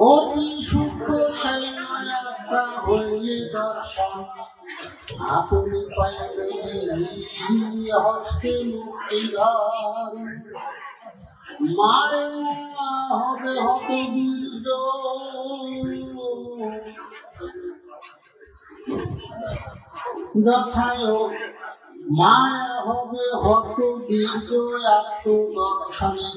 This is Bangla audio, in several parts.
অতি সূক্ষ্ম সেই মায়াটা হইলে দর্শন আপনি পাইবে হস্তে মুক্তিধর মায়া হবে হত বীর্য যথায় মায়া হবে হত বীর্য আত্মদর্শনে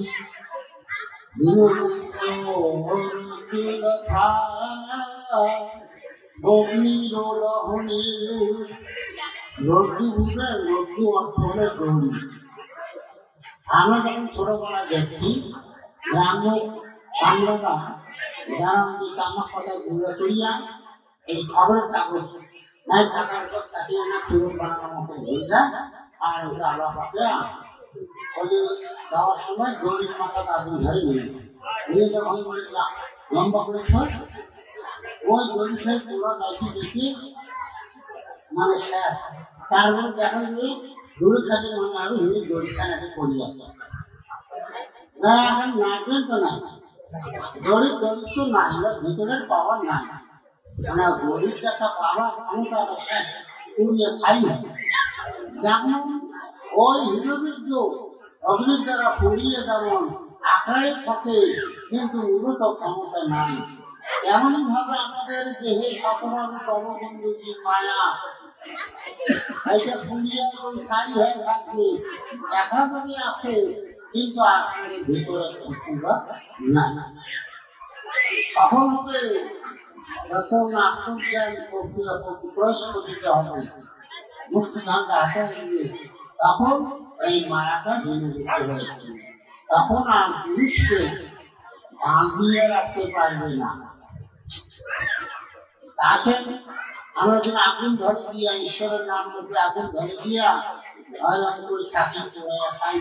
অগ্নিরোহণে রজ্জু বুঝে রজ্জু অর্থ হলে গৌরী। আমরা যখন ছোটবেলা দেখছি গ্রাম্য কামরারা যারা তামাক কথা ঘুরে করিয়া এই খবরের কাগজ নাই থাকার পর কাটিয়ে না চুরুন বানানোর মতো হয়ে যায় আর ওটা আলাপ পাবে ওই যে যাওয়ার সময় গরিব মাথা আগুন ধরে নিয়ে যখন বলে লম্বা করে ছয় ওই গরিবের পুরো যাইতে দেখি মানে শেষ তারপরে দেখা যায় দূরে থাকলে মনে হবে ওই গরিবখানাকে পড়ে আছে এখন নাচবেন তো না গরিব গরিব তো নাই ভিতরের পাওয়ার নাই মানে গরিব একটা পাওয়ার ক্ষমতা শেষ পুড়িয়ে ছাই যেমন ওই হিরোবীর্য অগ্নির দ্বারা পুড়িয়ে যেমন আকারে থাকে কিন্তু মূলত ক্ষমতা নাই এমনই ভাবে আমাদের দেহে সচরাচর তমবন্ধু কি মায়া এটা পুড়িয়ে এবং ছাই হয়ে থাকবে দেখা যাবে আছে কিন্তু আকারে ভিতরে না তখন হবে যখন আত্মজ্ঞান প্রক্রিয়া প্রবেশ করতে হবে মুক্তিধামটা আটকে দিয়ে তখন এই মায়াটা ধীরে ধীরে হয়েছে তখন আর পুরুষকে বাঁধিয়ে রাখতে পারবে না আসেন আমরা যেন আগুন ধরে দিয়া ঈশ্বরের নাম করতে আগুন ধরে দিয়া থাকি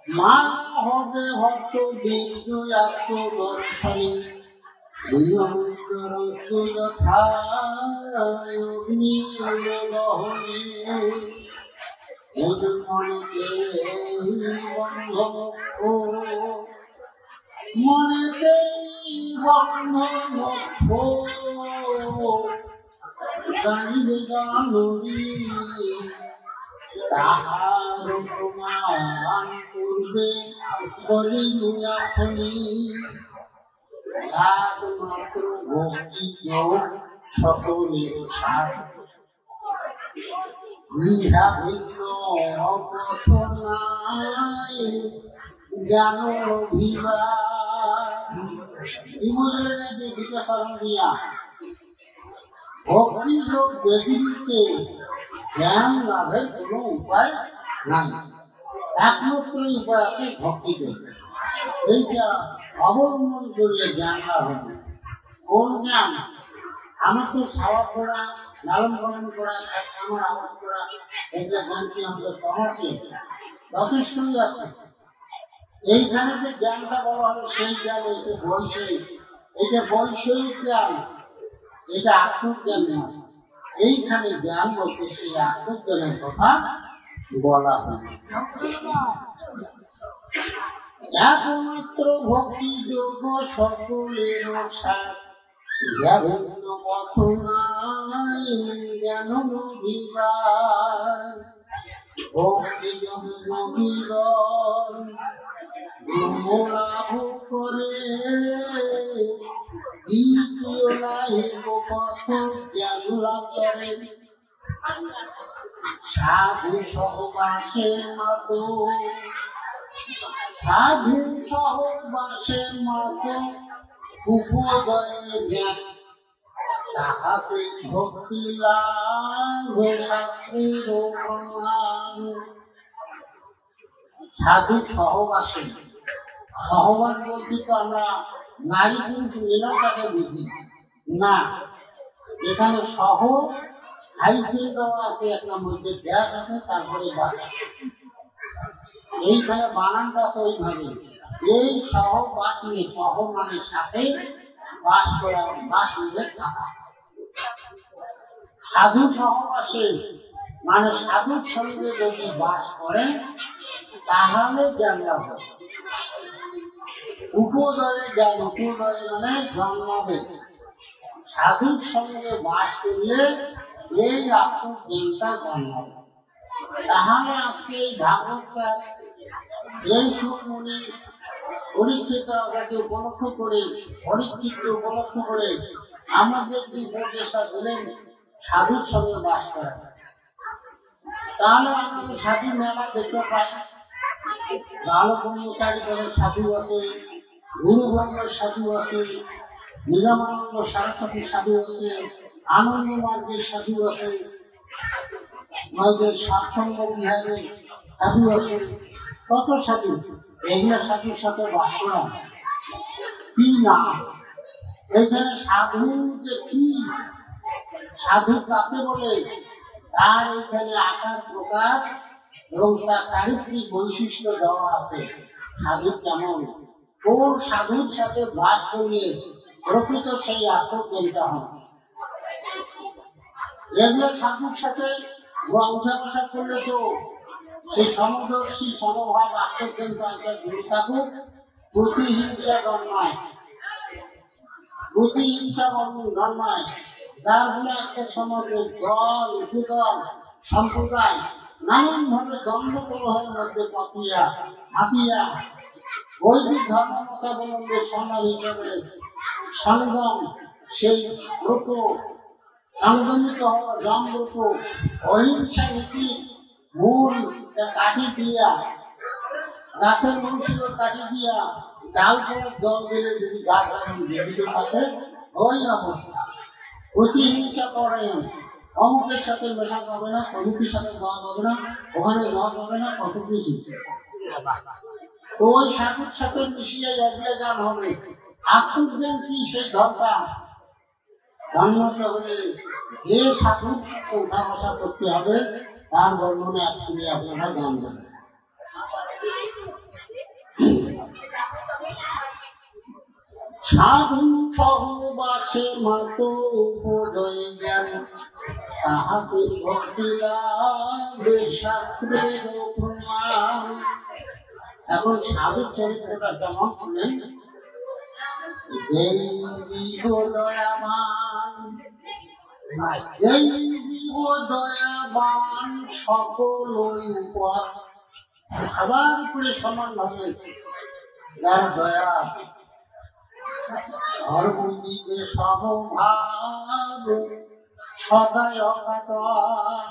মায়া হবে হত বীর্য আত্মদর্শনে মনেতে জানিবে জানি তাহার প্রমাণ করবে বলি আপনি একমাত্র ভক্তি যোগ সকলের সার ইহা ভিন্ন পথ নাই জ্ঞান ভক্তি যোগ ব্যতিরিক্তে জ্ঞান লাভের কোনো উপায় নাই একমাত্র উপায় আছে ভক্তি যোগ এইটা অবলম্বন করলে জ্ঞান লাভ হবে কোন জ্ঞান আমার তো খাওয়া করা লালন পালন করা আমার আবাদ করা এগুলো জ্ঞানটি আমাদের কম আছে যথেষ্টই আছে এইখানে যে জ্ঞানটা বলা হয় সেই জ্ঞান এটা বৈষয়িক এটা বৈষয়িক জ্ঞান এটা আত্মজ্ঞান নয় এইখানে জ্ঞান বলতে সেই আত্মজ্ঞানের কথা বলা হয় একমাত্র ভক্তি যোগ সকলের সার ইহা ভিন্ন পথ নাই জ্ঞান নভিবার ভক্তি যোগে নভিবার লাভ করে দ্বিতীয় লাহিক পথ জ্ঞান লাভ করে সাধু সহবাসে মত সাধু সহবাসে মত উপদয়ে জ্ঞান তাহাতে ভক্তি লাভ শাস্ত্রের প্রমাণ সাধু সহবাসে সহবাস বলতে তো আমরা নারী পুরুষ মিলনটাকে বুঝি না এখানে সহ হাইফেল দেওয়া আছে একটা মধ্যে ব্যাস আছে তারপরে বাস এইখানে বানানটা আছে ওইভাবে এই সহবাস নিয়ে সহ মানে সাথে বাস করা বাস মিলে থাকা সাধু সহবাসে মানে সাধুর সঙ্গে যদি বাস করেন তাহলে জ্ঞান লাভ হবে উপদয়ে জ্ঞান, উপদয় মানে জন্মাবে। সাধুর সঙ্গে বাস করলে এই আত্মজ্ঞানটা জন্মাবে। তাহলে আজকে এই ভাগবতটার এই সুরমণি পরীক্ষিতকে উপলক্ষ করে, পরীক্ষিতকে উপলক্ষ করে আমাদের যে উপদেশটা দিলেন সাধুর সঙ্গে বাস করা। তাহলে আমরা সাধু মেলা দেখতে পাই। ভালো ব্রহ্মচারী দলের সাধু আছে, গুরু ব্রহ্মের সাধু আছে, নিগমানন্দ সরস্বতী সাধু আছে, আনন্দ মার্গের সাধু আছে, নয়দের সাতসঙ্গ বিহারের সাধু আছে, কত সাধু। এগুলো সাধুর সাথে বাস করা কি না? এইখানে সাধু যে কি, সাধু কাকে বলে, তার এইখানে আকার প্রকার এবং তার চারিত্রিক বৈশিষ্ট্য দেওয়া আছে। সাধু কেমন, কোন সাধুর সাথে বাস করলে প্রকৃত সেই আত্মজ্ঞানটা হয়। এগুলো সাধুর সাথে উঠা বসা করলে তো সেই সমদর্শী সমভাব আত্মজ্ঞান পাইছে দূরে থাকুক, প্রতিহিংসা জন্মায়, প্রতিহিংসা জন্মায়। যার ফলে আজকে সমাজের দল, উপদল, সম্প্রদায় নানান ভাবে দ্বন্দ্ব কলহের মধ্যে হাতিয়া বৈদিক ধর্ম মতাবলম্বী সমাজ হিসেবে সংগ্রাম, সেই ব্রত সংগমিত হওয়া জমব্রত অহিংসা নীতির মূল কাঠি দিয়া, গাছের মূল ছিল কাঠি দিয়া, ডাল পড়ার জল দিলে যদি গাছ যেমন জীবিত থাকে ওই অবস্থা। প্রতিহিংসা করেন, অমুকের সাথে মেশা যাবে না, তমুকের সাথে দেওয়া যাবে না, ওখানে দেওয়া যাবে না, কত কিছু। তো ওই সাধুর সাথে মিশিয়ে এগলে গান হবে। আত্মজ্ঞান কি সেই ধর্মটা জন্মাতে হলে যে সাধুর সাথে উঠা বসা করতে হবে তার বর্ণনা এক্ষুনি আপনারা গান দেবেন। সাধু সহবাসে মাত উপদয় জ্ঞান, তাহাতে ঘটিলাবে শাস্ত্রের প্রমাণ। এখন সাধু চরিত্রটা কেমন শুনেন। এই জীব দয়াবান, এই জীব দয়াবান সকলই উপর, সবার উপরে সমান ভাবে যার দয়া আছে। সর্বদিকে সমভাব সদাই অকাতর,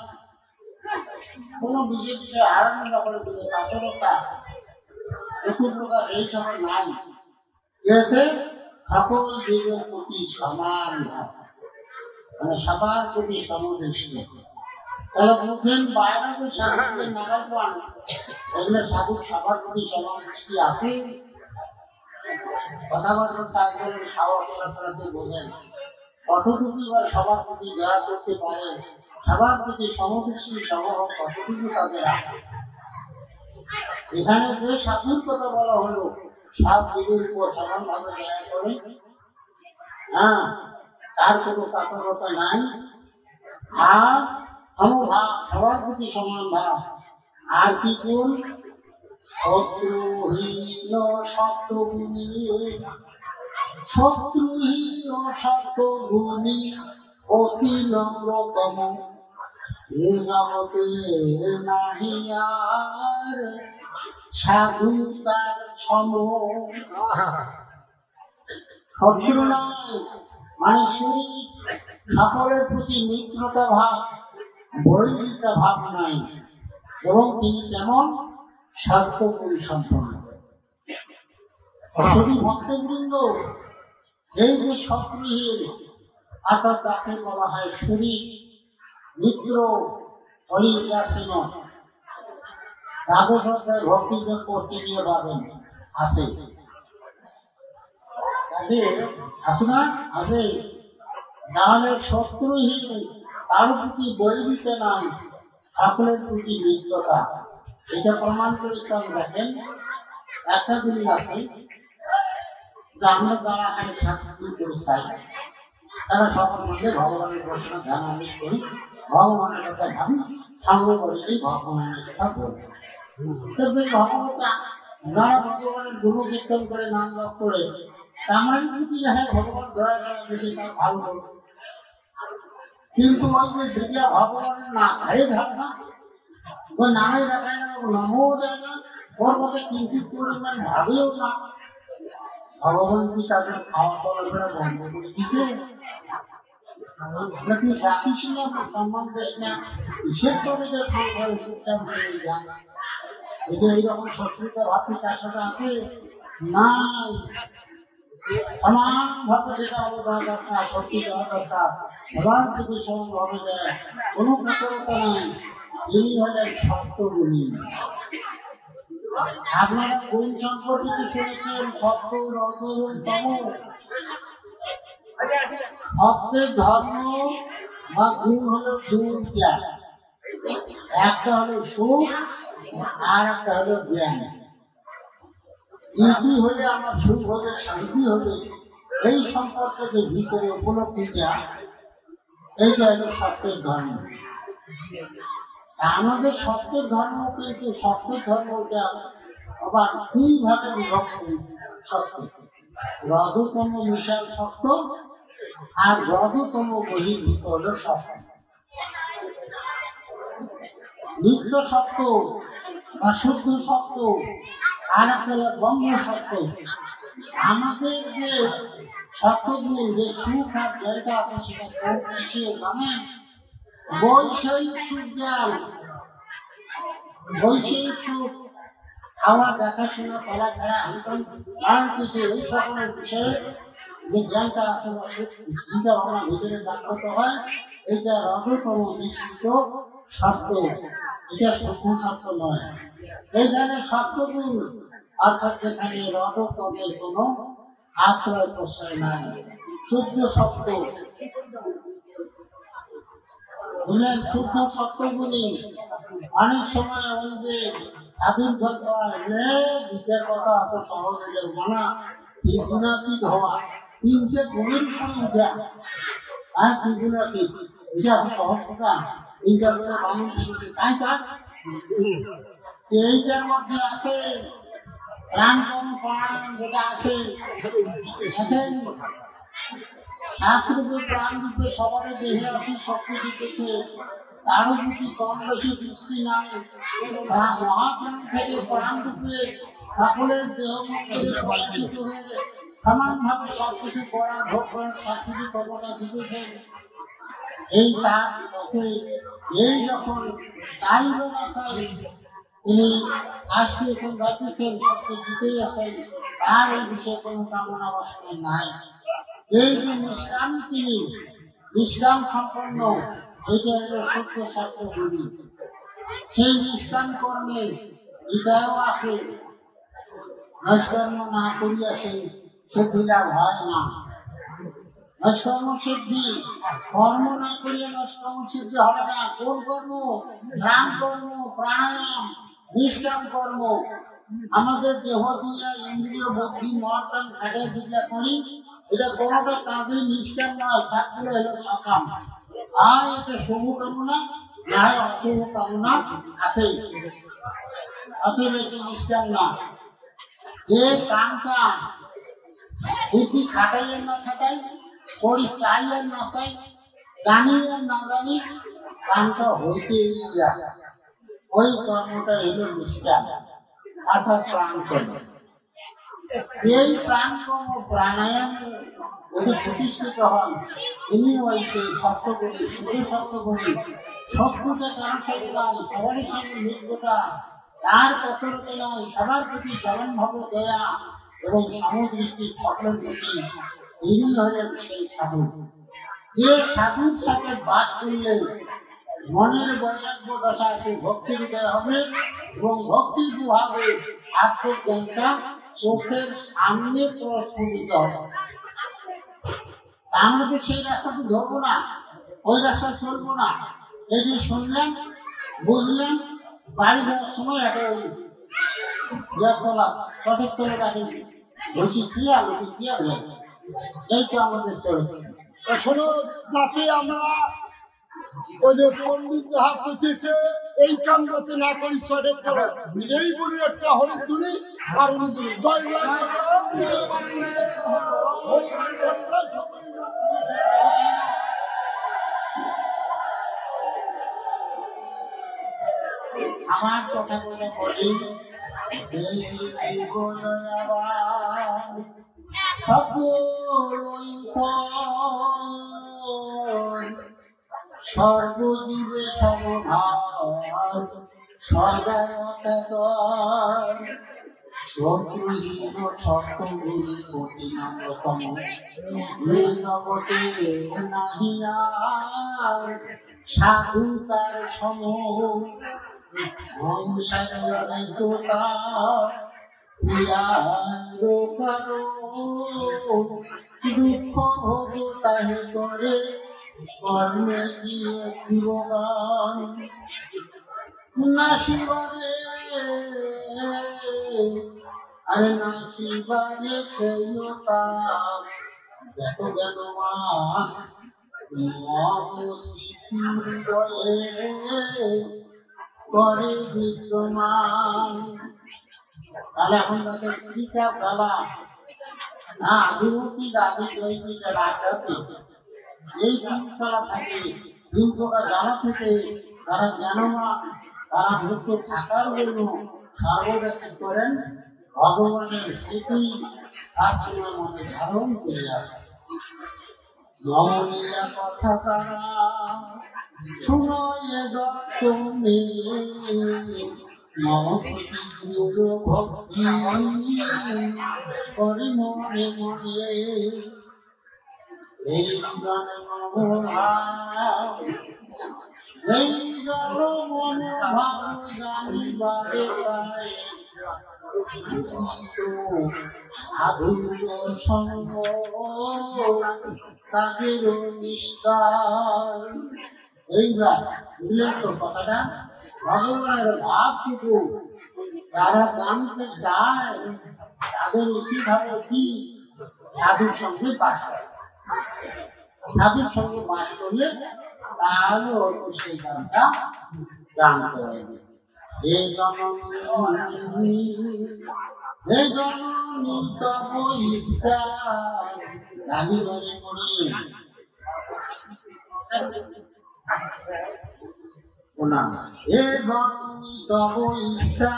কোন বিশেষ বিষয়ে হারানো করে দিলে কাতরতা একটু প্রকার এই সময় নাই। সকল জীবের প্রতি সমান, মানে সবার প্রতি সমদৃষ্টি। তাহলে বলছেন বাইরে সাধুদের নাগাল পান, এগুলো সাধু সবার প্রতি সমান দৃষ্টি আছে। কথাবার্তা তারপরে খাওয়া চলাফেরাতে বোঝেন কতটুকু বা সবার প্রতি দয়া করতে পারে, সবার প্রতি সমদৃষ্টি সমভাব কতটুকু তাদের আছে। এখানে যে সাধুর কথা বলা হলো, সব জীবের উপর সমান ভাবে দয়া করে, হ্যাঁ, তার কোনো কাতরতা নাই, আর সমভাব, সবার প্রতি সমান ভাব। আর কি গুণ? শত্রুহীন সত্যগুণী, শত্রুহীন সত্যগুণী অতি নম্রতম, এ জগতে নাহি আর সাধু তার সম। শত্রু নয় মানে শরীর, সকলের প্রতি মিত্রতা ভাব, বৈরিতা ভাব নাই, এবং তিনি কেমন সত্যগুণ সম্পন্ন। শুধু ভক্তবৃন্দ এই যে শত্রুহীন, অর্থাৎ তাকে বলা হয় শরীর মিত্র হরিদাসীন। দ্বাদশ অধ্যায় ভক্তিযোগ করতে গিয়ে পাবেন আছে, আছে না? আছে। তাহলে শত্রুহীন, তার প্রতি বৈরিতা নাই, সকলের প্রতি মিত্রতা। এটা প্রমাণ করে চল। দেখেন একটা জিনিস আছে যে আমরা যারা এখানে শাস্ত্র করে চাই, তারা সকল মধ্যে ভগবানের দর্শনে ধ্যান আদেশ করি, ভগবানের কথা ভাবি, সঙ্গ করিলেই ভগবানের কথা বলি। তবে ভগবতটা যারা ভগবানের গুরু কীর্তন করে নাম জপ করে আমার যদি হ্যাঁ ভগবান দয়া করে দেখি তার ভালো করবে, কিন্তু ওই যে দেখলে ভগবানের না ঘাড়ে ধার না, ওই নামে দেখায় না, নামও দেয় না, ওর মধ্যে কিঞ্চিত পরিমাণ ভাবেও না, ভগবান কি তাদের খাওয়া চলাফেরা বন্ধ করে দিচ্ছে? তুই জাতিস না, সম্মান দিস না, বিশেষ করে যে সংসারে সুখ শান্তি নেই যান, এটা এইরকম শত্রুতা ভাবছি তার সাথে আছে নাই। সমান ভাবে যেটা হলো দেওয়া দরকার, শক্তি দেওয়া দরকার, সবার প্রতি সমানভাবে দেয়, কোনো কাতরতা নাই। ইনি হলেন সত্যগুণী। আপনারা গুণ সম্পর্কিত শুনেছেন, সত্য, রজ এবং তম। সত্যের ধর্ম বা গুণ হলো দুইটা, একটা হলো সুখ আর একটা হলো জ্ঞান। কি হলে আমার সুখ হবে, শান্তি হবে, এই সম্পর্কে যে ভিতরে উপলব্ধিটা, এইটা হলো সত্যের ধর্ম। আমাদের সত্যের ধর্ম, কিন্তু সত্যের ধর্মটা আবার দুই ভাগে বিভক্ত। সত্য রজতম মিশাল সত্য, আর রজতম বহির্ভূত হলো সত্য। নিত্য সত্য বা শুদ্ধ সত্য, আর একটা হলো ব্রহ্ম সত্য। আমাদের যে সত্যগুণ, যে সুখ আর জ্ঞানটা আছে, সেটা কোন কিসে জানেন? বৈষয়িক সুখ জ্ঞান। বৈষয়িক সুখ, খাওয়া, দেখাশোনা, চলাফেরা, আর কিছু এই সকলের বিষয়ে যে জ্ঞানটা আছে বা চিন্তা ভাবনা ভিতরে জাগ্রত হয়, এটা রজতম মিশ্রিত সত্য, এটা সূক্ষ্ম সত্য নয়। এইখানে সত্যগুণ, অর্থাৎ যেখানে রজতমের কোনো আশ্রয় প্রশ্রয় নাই, শুদ্ধ সত্য। বুঝলেন? শুদ্ধ সত্যগুলি অনেক সময় ওই যে আবির্ভাব হয়, গীতার কথা এত সহজ হয়ে মানা, ত্রিগুণাতীত হওয়া, তিনটে গুণের উপরে উঠা, আর ত্রিগুণাতীত, এটা এত সহজ কথা। তিনটা গুণের মানুষ তাই তা এইটার মধ্যে আছে প্রাণ প্রাণ, যেটা আছে দেখেন শাস্ত্রকে প্রাণ দিতে সবার দেহে আসি শক্তি দিতেছে, কারো প্রতি কম বেশি দৃষ্টি নাই। মহাপ্রাণ থেকে প্রাণ রূপে সকলের দেহ মন্দিরে প্রকাশিত হয়ে সমানভাবে সবকিছু করা, ভোগ করার শাস্ত্রী কর্মটা দিতেছেন। এই তার সাথে এই যখন চাইব না চাই, তিনি আজকে এখন ভাবতেছেন সবকে দিতেই আসেন, তার এই বিষয়ে কোনো কামনা বাসনা নাই। এই যে নিষ্কাম, তিনি নিষ্কাম সম্পন্ন, এইটা হলো সত্য শাস্ত্র বলি। সেই নিষ্কাম কর্মে গীতায়ও আছে, নৈষ্কর্ম না করিয়া সেই সিদ্ধি লাভ হয় না। নৈষ্কর্ম সিদ্ধি, কর্ম না করিয়া নৈষ্কর্ম সিদ্ধি হবে না। কোন কর্ম? প্রাণ কর্ম, প্রাণায়াম, নিষ্কাম কর্ম। আমাদের দেহ দিয়া ইন্দ্রিয় বুদ্ধি মন প্রাণ খাটিয়ে যেগুলা করি, এটা কোনোটা কাজে নিষ্কাম নয়, সবগুলো হলো সকাম। আর এটা শুভ কামনা, না হয় অশুভ কামনা আছে, অতএব এটা নিষ্কাম না। যে কামটা বুদ্ধি খাটাই আর না খাটাই, করি চাই আর না চাই, জানি আর না জানি, কামটা হইতেই যায়, ওই কর্মটা হলো নিষ্কাম, অর্থাৎ প্রাণ কর্ম। এই প্রাণ কর্ম প্রাণায়ামে যদি প্রতিষ্ঠিত হন, তিনি ওই সেই সত্য করি, শুধু সত্য করি, শত্রুতা কারো সাথে নাই, সবারই সঙ্গে মিত্রতা, তার কতরতা নাই, সবার প্রতি সমানভাবে দেয়া এবং সমদৃষ্টি সকলের প্রতি, তিনি হলেন সেই সাধু। যে সাধুর সাথে বাস করলে মনের বৈরাগ্য দশাকে ভক্তির উদয় হবে এবং ভক্তির প্রভাবে আত্মজ্ঞানটা চোখের সামনে প্রস্ফুটিত হবে। আমরা তো সেই রাস্তাতে ধরবো না, ওই রাস্তায় চলবো না। এই যে শুনলেন, বুঝলেন, বাড়ি যাওয়ার সময় একটা সঠিক তলা তাকে বসি ক্রিয়া এই তো আমাদের চলে। শোনো, যাতে আমরা ওই যে পণ্ডিত যাহা পুঁথিছে এই কাম যাতে না করি সঠিক করো এই বলি একটা হরিদ্দুরি আর হরিদ্দুরি জয় জয় আমার কথা বলে বলি এই বলে আবার সর্বজীবে সমভার সদায়তর শত্রুহীন সত্যগুলি কঠিনতম এই জগতে নাহিয়ার সাধু তার সম সংসারের অনেকতা দুঃখ ভোগ তাহে করে কর্মে গিয়ে দিবগান না শিবারে আরে না শিবারে সেই যত জ্ঞানমান হৃদয়ে করে বিদ্যমান। তাহলে এখন তাদের কবিতা গালা না আদিমতিক আদি দৈনিক আধ্যাত্মিক এই তিনতলা থাকে তিনতলা জানা থেকে তারা জ্ঞানমান তারা মুক্ত থাকার জন্য সর্বদা কি করেন ভগবানের স্মৃতি তার সময় মনে ধারণ করে আসে। নমনীলা কথা তারা শুনয়ে দর্শনে ভক্তি করে মনে মনে এই গানে মনোভাব এই গান মনোভাব জানিবারে পায় সাধুর সঙ্গ তাদের নিষ্ঠায়। এইবার বুঝলেন তো কথাটা ভগবানের ভাবটুকু যারা জানতে চায় তাদের উচিত হবে কি সাধুর সঙ্গে বাস করে। সাধুর সঙ্গে বাস করলে তাহলে অল্প সেই গানটা জানতে হবে। হে জননী হে জননী তব ইচ্ছা গালিবারে পড়ে হে জননী তব ইচ্ছা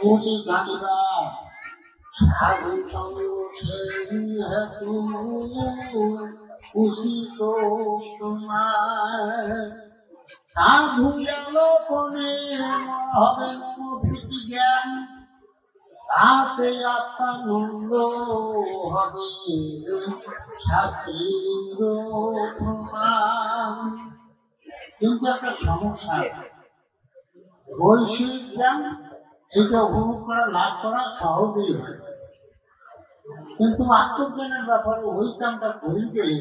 ওরে গালিবা সাধু সঙ্গ সেই হেতু উচিত তোমার সাধু আলোপনে হবে নমভূতি জ্ঞান তাতে আত্মানন্দ হবে শাস্ত্রীর প্রমাণ। কিন্তু একটা সমস্যা বৈষয়িক জ্ঞান এটা উপভোগ করা লাভ করা সহজেই হয় কিন্তু আত্মজ্ঞানের ব্যাপারে ওই কামটা করে গেলে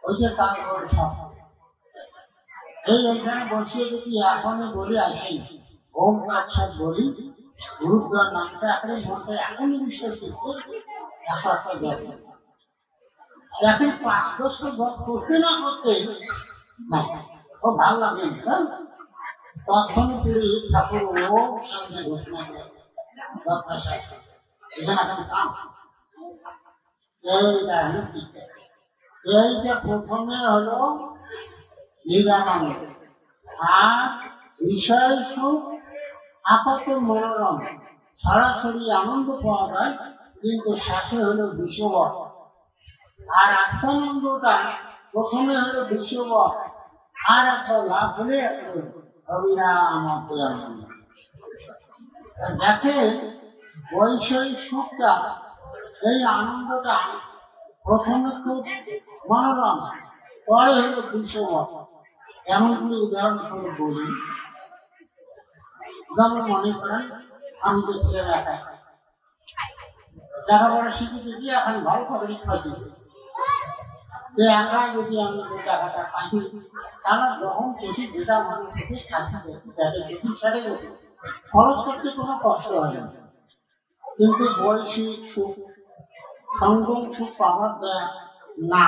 ওইটা কাজ বড় সফল। এইখানে বসিয়ে যদি এখনই বলি আসেন ওম তৎসৎ বলি গুরুদ্বার নামটা এখনই মনটা এখনই বিশ্বাস করতে 100 জপ দেখেন 5-10 জপ করতে না করতে না ও ভালো লাগে তখনই তুই ঠাকুর ওম শান্তি ঘোষণা দেয় জপটা শেষ এখানে এখন কাম এইটা হলো ঠিক। এইটা প্রথমে হলো নিরানন্দ আর বিষয় সুখ আপাত মনোরম সরাসরি আনন্দ পাওয়া যায় কিন্তু শেষে হলো বিষবর। আর আত্মানন্দটা প্রথমে হলো বিষবর আর একটা লাভ হলে অবিরাম আনন্দ। দেখেন বৈষয়িক সুখটা এই আনন্দটা প্রথমে খুব মনোরম পরে হলো বিষবর। এমন করে উদাহরণস্বরূপ বলি যেমন মনে করেন আমি তো ছেলে একা লেখাপড়া শিখিতে গিয়ে এখন ভালো করে লিখতে একা যদি আমি টাকাটা পাঠি তারা যখন খুশি যেটা মানুষ যাতে খুশি সেরে গেছে খরচ করতে কোনো কষ্ট হয় না। কিন্তু বৈষয়িক সুখ সঙ্গম সুখ পাওয়া যায় না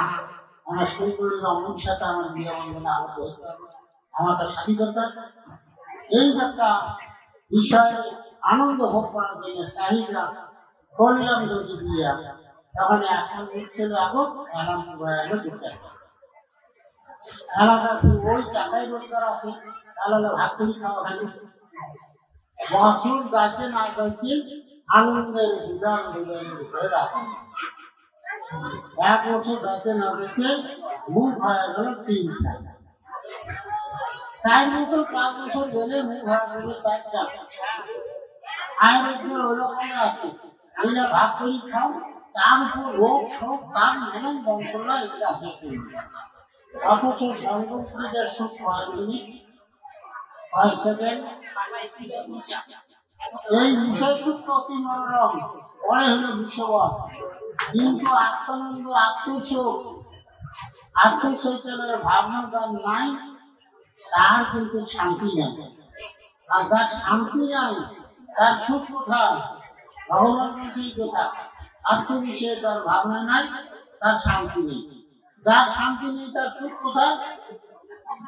আমার সুন্দরী রমণীর সাথে আমার বিয়ে বন্ধনে আবদ্ধ হতে হবে, আমার তো সাথী দরকার। এই একটা বিষয়ে আনন্দ ভোগ করার জন্য চাহিদা করলাম যদি বিয়ে, তাহলে এখন ছিল আগত এলাম এলাকা ওই টাকায় রোজগার আছে, তাহলে ভাগ করি খাওয়া ভালো। বছর গাইতে না গাইতে আনন্দের উদান উদানের ঘরে রাখেন। এক বছর গাইতে না গাইতে মুখ হয়ে গেল 3 সাল, 4 বছর 5 বছর গেলে মুখ হয়ে গেল 4টা। আয় রোজগার ওই রকমই আছে, এইটা ভাগ করি খাও, তার উপর রোগ শোক কাম নানান যন্ত্রণা এগুলো আছে শুনবে। অথচ সর্বপ্রিয় সুখ হয়নি, এই বিষয় সুখ অতি মনোরম, পরে হলো বিষয়, কিন্তু আত্মানন্দ আত্মসুখ আত্মচৈতন্যের ভাবনা যার নাই তার কিন্তু শান্তি নেই। আর যার শান্তি নাই তার সুখ কোথায়? ভগবান বলছেই কোথায়? আত্মবিষয়ে তার ভাবনা নাই, তার শান্তি নেই। যার শান্তি নেই তার সুখ কোথায়?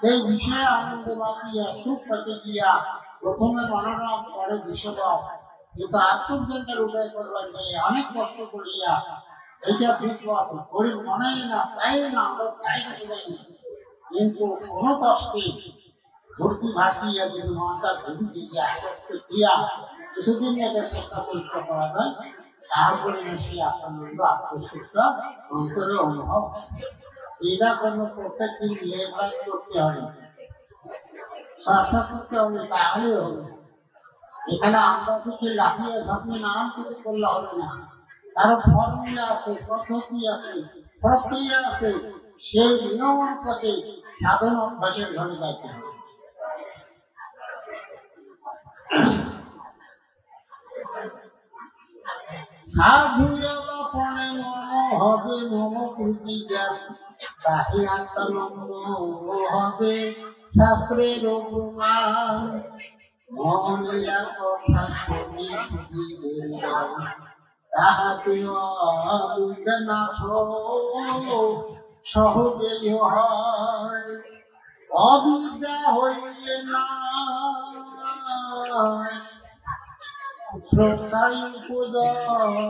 এই বিষয়ে আনন্দ বাকিয়া সুখ পেতে গিয়া প্রথমে মনোরম পরে বিষয়, কিন্তু আত্মজ্ঞানটার উদয় করবার গেলে অনেক কষ্ট করিয়া এইটা বিপদ গরিব মনে না, তাই না আমরা তাই কাছে যাই না, কিন্তু কোনো কষ্টে ভর্তি ভাত দিয়া যদি মনটা ঘুরি দিয়ে আসক্ত দিয়া কিছুদিন একটা চেষ্টা পরীক্ষা করা যায়, তারপরে সেই আত্মানন্দ আত্মসুখটা অন্তরে অনুভব। এটা জন্য প্রত্যেক দিন লেবার করতে হবে, চর্চা করতে হবে, তাহলে হবে। এখানে আমরা থেকে লাফিয়ে ঝাঁপিয়ে নানান কিছু করলে হবে না, তার ফর্মুলা আছে, পদ্ধতি আছে, প্রক্রিয়া আছে, সেই নিয়ম অনুপাতে সাধন অভ্যাসের ঘরে যাইতে হবে। সাধুপনে মম হবে মম প্রতি জ্ঞান, তাহে আত্মানন্দ হবে শাস্ত্রের প্রমাণ। মনীরা কথা শুনি সুখীদের তাহাতে অবিদ্যানাশ সহজেই হয়, অবিদ্যা হইলে না শ্রদ্ধায় উপজয়,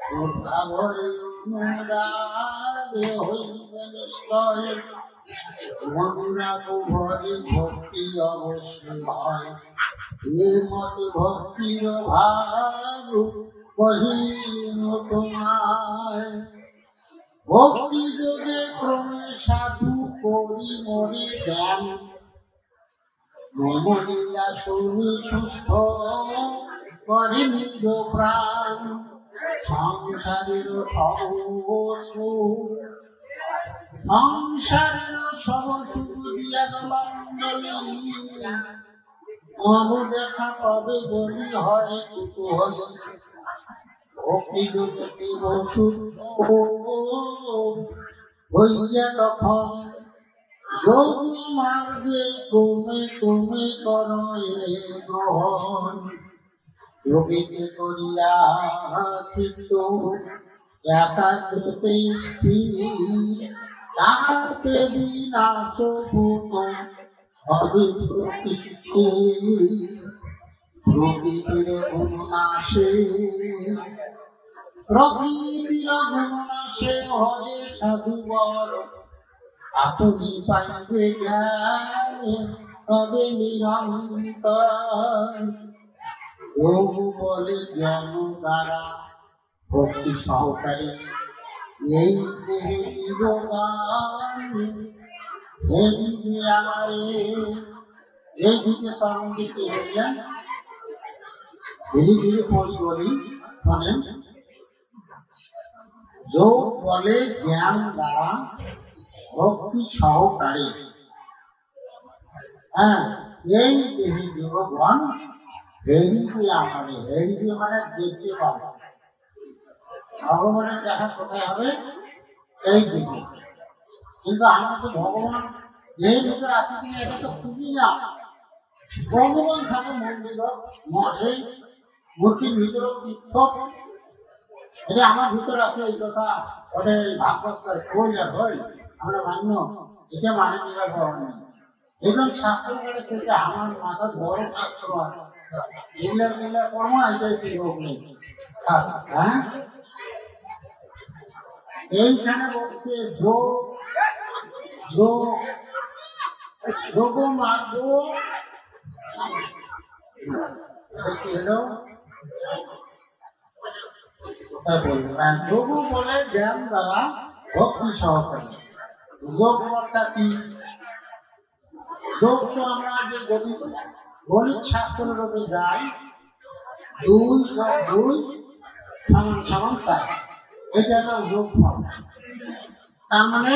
শ্রদ্ধা ভরে অনুরাগে হইবে নিশ্চয়, অনুরাগ ভরে ভক্তি অবশ্যই হয়। এ মতে ভক্তির ভাব কহিল তোমায়, ভক্তি যোগে ক্রমে সাধু করি মরে জ্ঞান, মমলীলা শুনি সুস্থ করে নিজ প্রাণ। সংসারের সব সুখ দিয়া জলাঞ্জলি, মম দেখা পাবে বলি হয় কুতূহলী। ভক্তি জগতে বসু হইয়া তখন যোগ মার্গে তুমি তুমি করো গ্রহণ, যোগীকে করিয়া চিত্ত একাগ্রতে স্থির, তাতে বিনাশ ভূত হবে প্রকৃতি। প্রকৃতির গুণনাশে হয়ে সাধুবর, আপনি পাইবে জ্ঞান তবে নিরন্তর। যোগ বলে জ্ঞান দ্বারা ভক্তি সহকারে এই দেহে নিরোগান, এই দিকে সঙ্গীতে বললেন। ধীরে ধীরে পড়ি বলি, শোনেন। যোগ বলে জ্ঞান দ্বারা ভক্তি সহকারে, হ্যাঁ, এই দেহে দেবগণ হেরিবে আমারে। হেরিবে মানে দেখতে পাবো, ভগবানের দেখা কোথায় হবে? এই দিকে। কিন্তু আমরা তো ভগবান এই ভিতরে আছে কিনা এটা তো খুবই না। ভগবান থাকে মন্দির মঠে, মূর্তির ভিতরে তীর্থ, এটা আমার ভিতরে আছে এই কথা ওটা ভাগবত কইলা হই আমরা মান্য এটা মানে নিবার পাওয়া নেই এবং শাস্ত্র করে সেটা আমার মাথা বড় শাস্ত্র আছে এগুলা এগুলা কর্ম এটাই কি রোগ নেই হ্যাঁ এইখানে বলছে যোগ যোগ যোগ মার্গ এলো যোগ বলে জ্ঞান দ্বারা ভক্তি সহকারে যোগ বলটা কি যোগ তো আমরা যে গণিত শাস্ত্রের রূপে যাই 2 + 2 = 4 এটা হলো যোগ ফল তার মানে